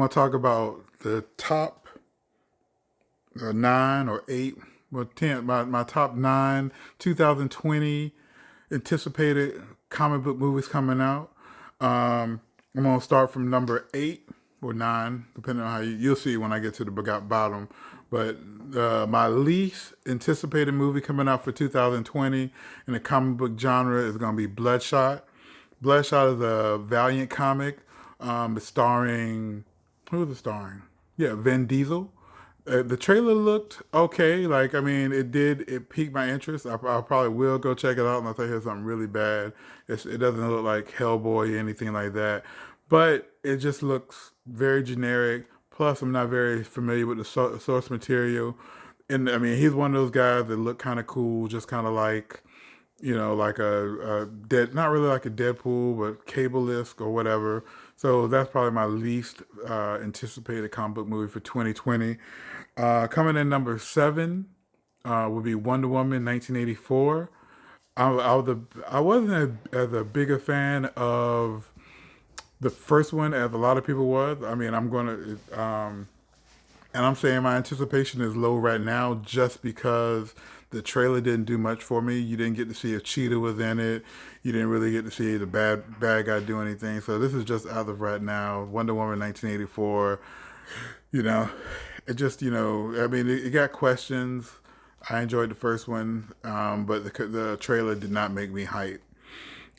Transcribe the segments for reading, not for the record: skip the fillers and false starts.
I want to talk about the top 9 or 8, well, 10, my top 9 2020 anticipated comic book movies coming out. I'm going to start from number 8 or 9, depending on how you'll see when I get to the bottom. But my least anticipated movie coming out for 2020 in the comic book genre is going to be Bloodshot. Bloodshot is a Valiant comic. It's starring, who is it starring? Yeah, Vin Diesel. The trailer looked okay. Like, I mean, it piqued my interest. I probably will go check it out unless I hear something really bad. It doesn't look like Hellboy or anything like that. But it just looks very generic. Plus, I'm not very familiar with the source material. And I mean, he's one of those guys that look kind of cool, just kind of like, like a dead, not really like a Deadpool, but Cable-esque or whatever. So that's probably my least anticipated comic book movie for 2020. Coming in number 7 would be Wonder Woman 1984. I wasn't as a bigger fan of the first one as a lot of people was. I mean, and I'm saying my anticipation is low right now just because the trailer didn't do much for me. You didn't get to see if Cheetah was in it. You didn't really get to see the bad guy do anything. So this is just as of right now. Wonder Woman 1984. You know, it just I mean, it got questions. I enjoyed the first one, but the trailer did not make me hype.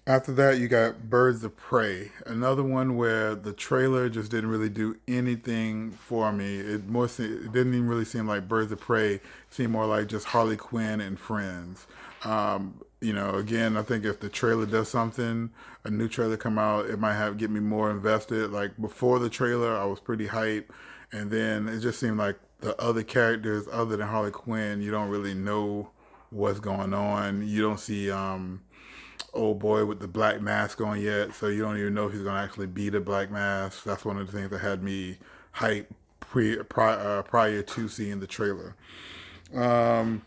After that, you got Birds of Prey, another one where the trailer just didn't really do anything for me. It didn't even really seem like Birds of Prey. It seemed more like just Harley Quinn and friends. Again, I think if the trailer does something, a new trailer come out, it might have get me more invested. Like before the trailer, I was pretty hyped, and then it just seemed like the other characters, other than Harley Quinn, you don't really know what's going on. You don't see old boy with the black mask on yet, so you don't even know if he's gonna actually be the black mask. That's one of the things that had me hype prior to seeing the trailer. Um,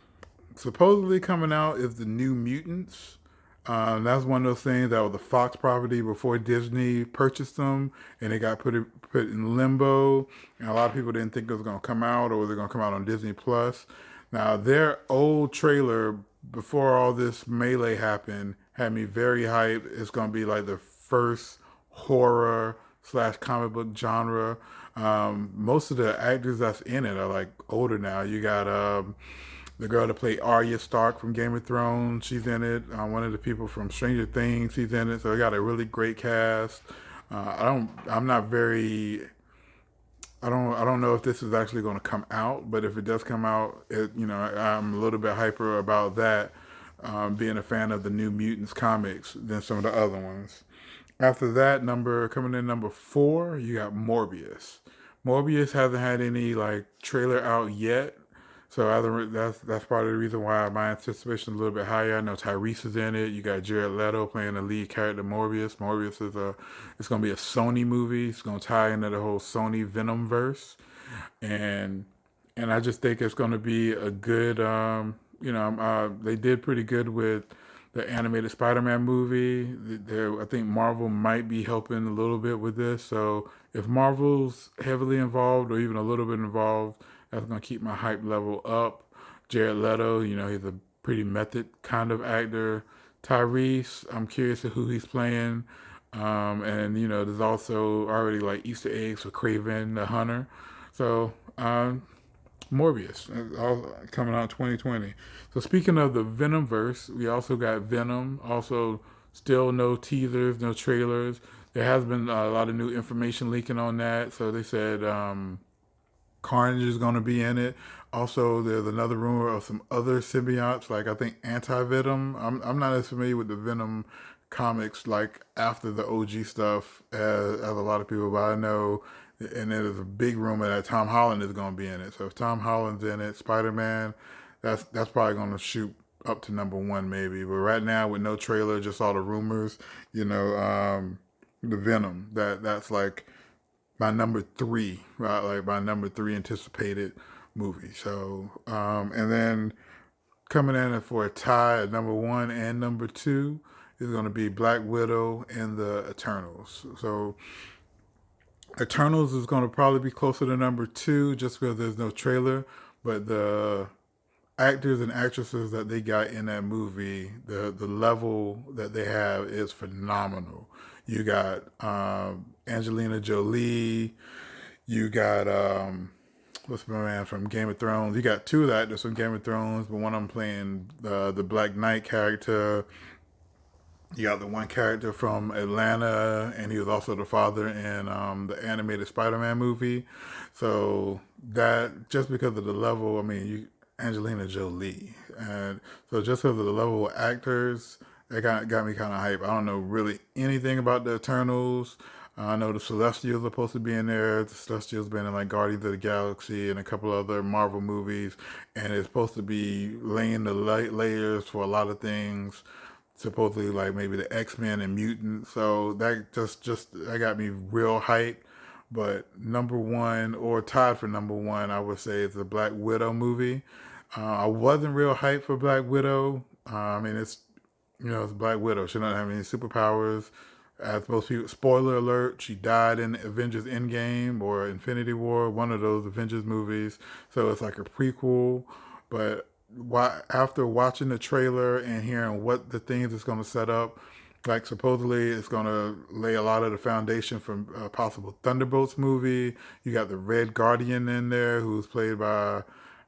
Supposedly coming out is the New Mutants. That's one of those things that was a Fox property before Disney purchased them, and it got put in limbo. And a lot of people didn't think it was going to come out, or was it going to come out on Disney Plus. Now their old trailer before all this melee happened had me very hyped. It's going to be like the first horror slash comic book genre. Most of the actors that's in it are like older now. You got the girl that played Arya Stark from Game of Thrones. She's in it. One of the people from Stranger Things. She's in it. So they got a really great cast. I'm not very. I don't know if this is actually going to come out, but if it does come out, I'm a little bit hyper about that. Being a fan of the New Mutants comics than some of the other ones. After that, coming in number 4, you got Morbius. Morbius hasn't had any like trailer out yet, so that's part of the reason why my anticipation is a little bit higher. I know Tyrese is in it. You got Jared Leto playing the lead character Morbius. Morbius it's going to be a Sony movie. It's going to tie into the whole Sony Venom verse, and I just think it's going to be a good. They did pretty good with the animated Spider-Man movie. I think Marvel might be helping a little bit with this. So if Marvel's heavily involved or even a little bit involved, that's going to keep my hype level up. Jared Leto, he's a pretty method kind of actor. Tyrese, I'm curious of who he's playing. And there's also already like Easter eggs for Craven the Hunter. So Morbius, all coming out in 2020. So speaking of the Venomverse, we also got Venom. Also, still no teasers, no trailers. There has been a lot of new information leaking on that. So they said Carnage is going to be in it. Also, there's another rumor of some other symbiotes, like I think Anti-Venom. I'm not as familiar with the Venom comics like after the OG stuff as a lot of people, but I know, and there's a big rumor that Tom Holland is going to be in it. So if Tom Holland's in it, Spider-Man, that's probably going to shoot up to number 1 maybe. But right now with no trailer, just all the rumors, the Venom that's like my number 3, right? Like my number 3 anticipated movie. So and then coming in for a tie at number 1 and number 2 is going to be Black Widow and the Eternals. So Eternals is going to probably be closer to number two just because there's no trailer, but the actors and actresses that they got in that movie, the level that they have is phenomenal. You got Angelina Jolie. You got what's my man from Game of Thrones? You got two of the actors from Game of Thrones, but one of them playing the Black Knight character. You got the one character from Atlanta, and he was also the father in the animated Spider-Man movie. So that just because of the level, I mean, Angelina Jolie, and so just because of the level of actors, that got me kind of hype. I don't know really anything about the Eternals. I know the Celestials are supposed to be in there. The Celestials been in like Guardians of the Galaxy and a couple other Marvel movies, and it's supposed to be laying the layers for a lot of things, supposedly like maybe the X-Men and Mutants. So that just that got me real hyped. But number one, or tied for number one, I would say is the Black Widow movie. I wasn't real hyped for Black Widow. I mean, it's Black Widow. She doesn't have any superpowers. As most people, spoiler alert, she died in Avengers Endgame or Infinity War, one of those Avengers movies. So it's like a prequel. But after watching the trailer and hearing what the things it's going to set up, like supposedly it's going to lay a lot of the foundation for a possible Thunderbolts movie. You got the Red Guardian in there, who's played by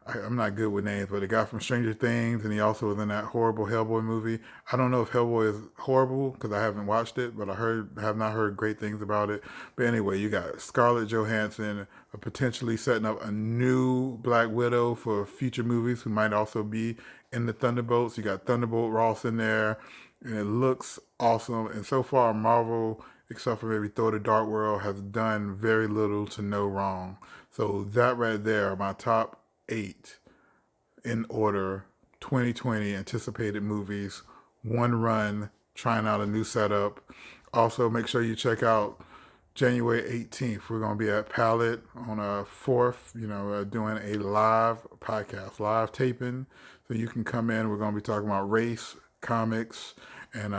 I'm not good with names, but the guy from Stranger Things, and he also was in that horrible Hellboy movie. I don't know if Hellboy is horrible because I haven't watched it, but have not heard great things about it. But anyway, you got Scarlett Johansson potentially setting up a new Black Widow for future movies who might also be in the Thunderbolts. You got Thunderbolt Ross in there, and it looks awesome. And so far, Marvel, except for maybe Thor: The Dark World, has done very little to no wrong. So that right there are my top 8 in order 2020 anticipated movies, one run, trying out a new setup. Also, make sure you check out January 18th. We're going to be at Palette on a 4th, doing a live podcast, live taping. So you can come in. We're going to be talking about race, comics, and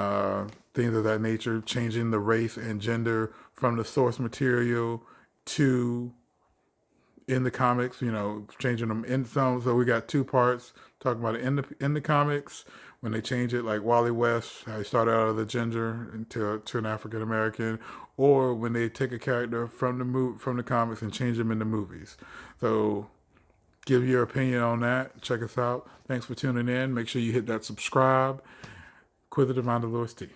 things of that nature, changing the race and gender from the source material to in the comics, changing them in some. So we got two parts talking about it in the comics when they change it, like Wally West, how he started out as a ginger to an African American, or when they take a character from the comics and change them in the movies. So give your opinion on that. Check us out. Thanks for tuning in. Make sure you hit that subscribe. Inquisitive Mind of Lewis T.